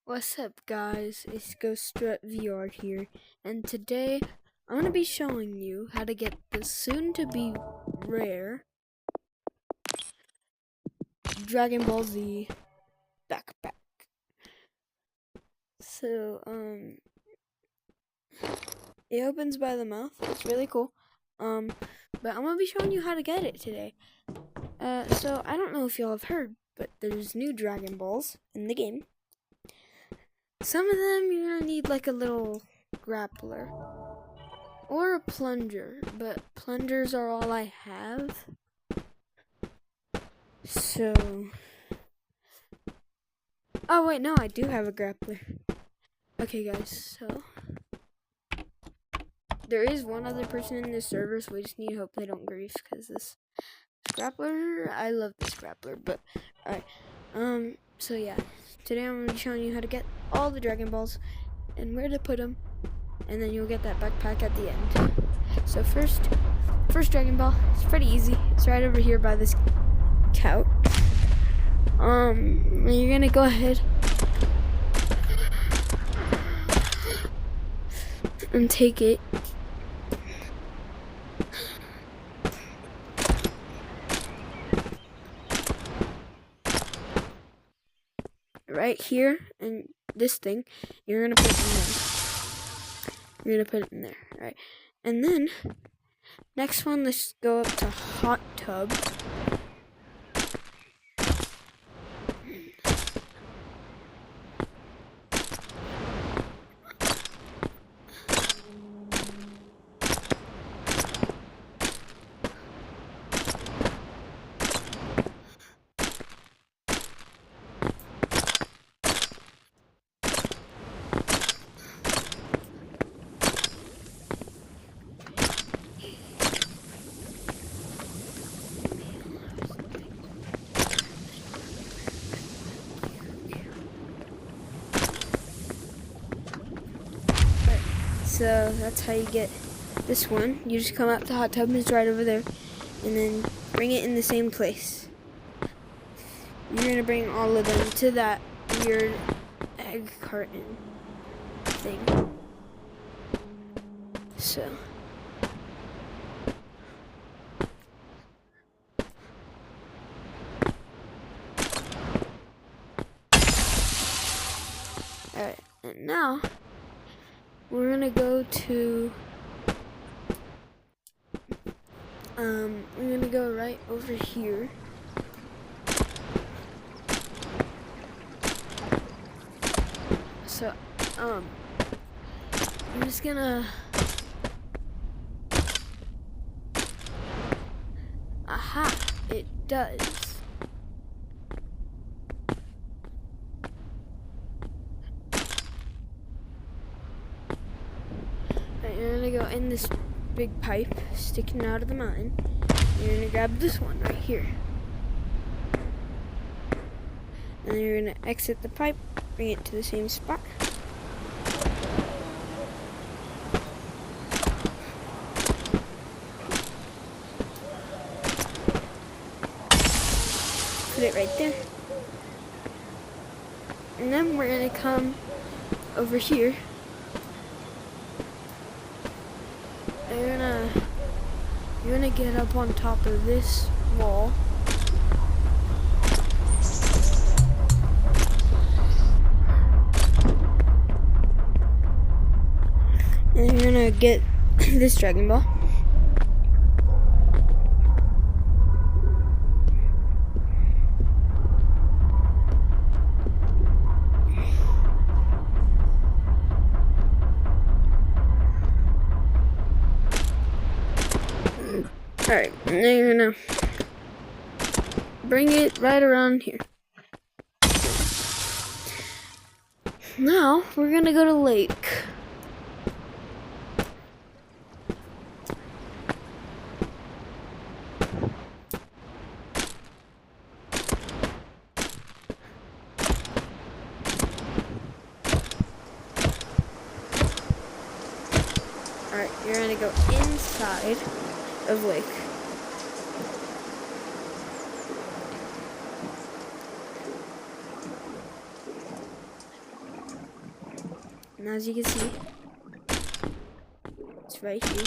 What's up guys, it's GhostStrut VR here, and today I'm going to be showing you how to get the soon-to-be rare Dragon Ball Z backpack. So, it opens by the mouth, it's really cool, but I'm going to be showing you how to get it today. So I don't know if y'all have heard, but there's new Dragon Balls in the game. Some of them you're going to need like a little grappler or a plunger, but plungers are all I have. So, oh wait, no, I do have a grappler. Okay guys, so there is one other person in this server, so we just need to hope they don't grief, because this grappler, I love this grappler. But alright, so yeah, today I'm going to be showing you how to get all the Dragon Balls and where to put them, and then you'll get that backpack at the end. So first Dragon Ball, it's pretty easy. It's right over here by this couch. You're gonna go ahead and take it. Right here, and this thing, you're gonna put it in there. You're gonna put it in there, right? And then, next one, let's go up to hot tub. So that's how you get this one. You just come up to hot tub, it's right over there, and then bring it in the same place. You're gonna bring all of them to that weird egg carton thing. So alright, and now we're gonna go to we're gonna go right over here. So I'm just gonna aha, it does. You're gonna go in this big pipe sticking out of the mine. You're gonna grab this one right here. And then you're gonna exit the pipe, bring it to the same spot. Put it right there. And then we're gonna come over here. You're gonna get up on top of this wall. And you're gonna get this Dragon Ball. Alright, now you're gonna bring it right around here. Now, we're gonna go to lake. Alright, you're gonna go inside of lake. And as you can see, it's right here.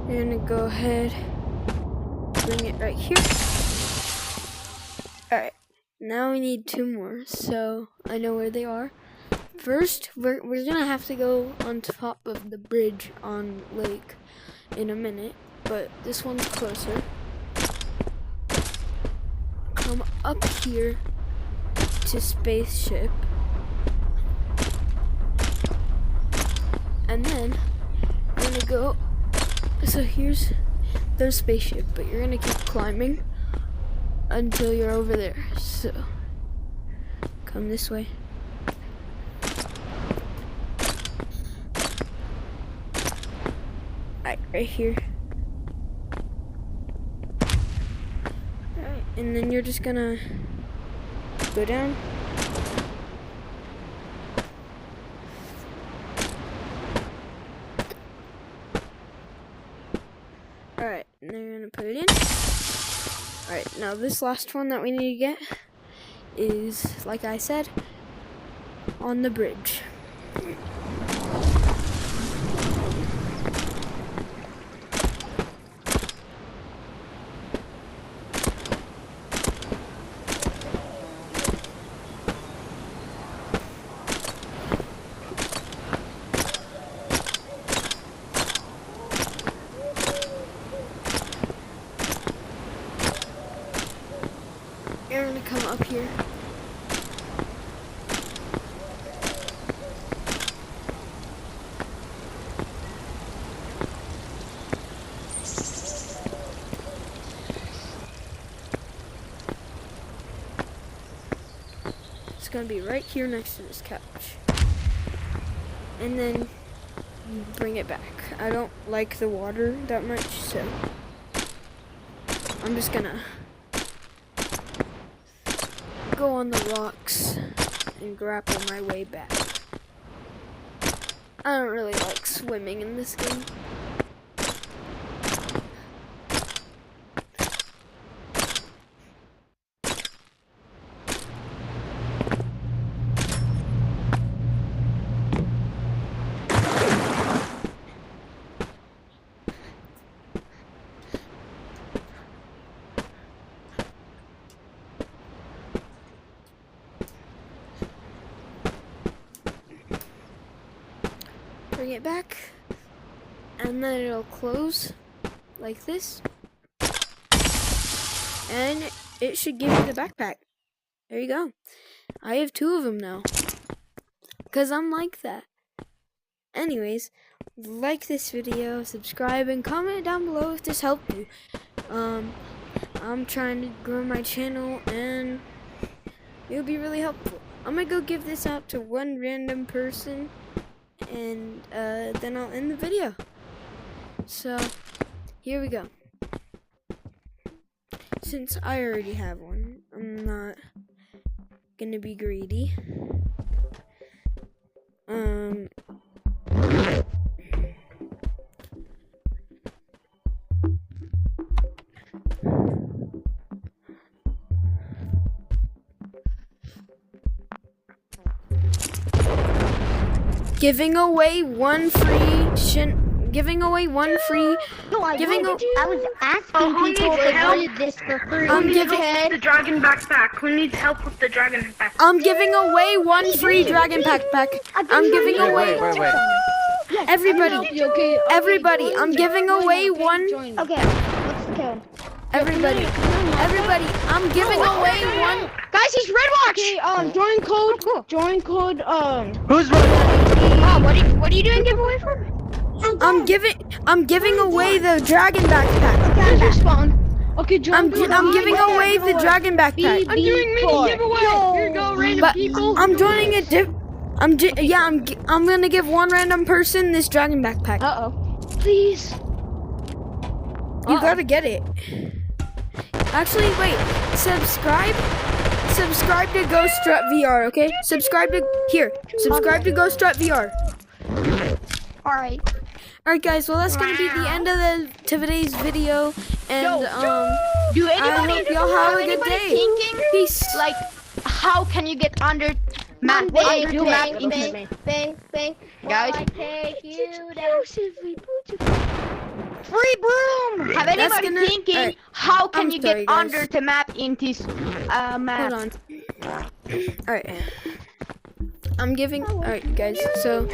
We're gonna go ahead, bring it right here. Alright, now we need 2 more, so I know where they are. First, we're gonna have to go on top of the bridge on Lake in a minute, but this one's closer. Come up here to Spaceship. And then we're gonna go. So here's the spaceship, but you're gonna keep climbing until you're over there. So come this way. Alright, right here. Alright, and then you're just gonna go down. Alright, and then you're gonna put it in. Alright, now this last one that we need to get is, like I said, on the bridge. You're gonna come up here. It's gonna be right here next to this couch. And then you bring it back. I don't like the water that much, so I'm just gonna go on the rocks and grapple my way back. I don't really like swimming in this game. Bring it back, and then it'll close like this, and it should give you the backpack. There you go. I have 2 of them now, because I'm like that. Anyways, like this video, subscribe, and comment down below if this helped you. I'm trying to grow my channel, and it'll be really helpful. I'm gonna go give this out to 1 random person, and then I'll end the video. So here we go. Since I already have one, I'm not gonna be greedy. Giving away 1 free giving away 1 free. No, I was asking people if they wanted this for free. I'm giving the dragon backpack. Who needs help with the dragon backpack? I'm giving away 1 free dragon backpack. I'm giving away. Wait. Everybody, everybody, I'm giving away 1. Okay, what's the code? Everybody, I'm giving away 1. Guys, he's Red Watch! Okay, join code, Who's running? What are you doing giveaway for? I'm giving away the dragon backpack. Where's your spawn? Okay, I'm giving away the dragon backpack. I'm doing mini giveaway. Here you go, random But people. I'm joining a I'm gonna give one random person this dragon backpack. Please. You gotta get it. Actually, wait. Subscribe to Ghost Strut VR, okay? Subscribe to Ghost Strut VR. Alright. Alright guys, well that's gonna be the end of today's video. And Do I anybody hope y'all have a good anybody day. thinking Peace. like how can you get under map into Bang, guys? I take you down. Free broom! Have anybody gonna- thinking alright. how can I'm you sorry, get guys. under the map in this map? Hold on. Alright. Alright guys, so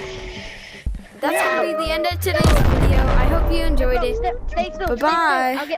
that's gonna be the end of today's video. I hope you enjoyed it. Stay still. Bye-bye. I'll get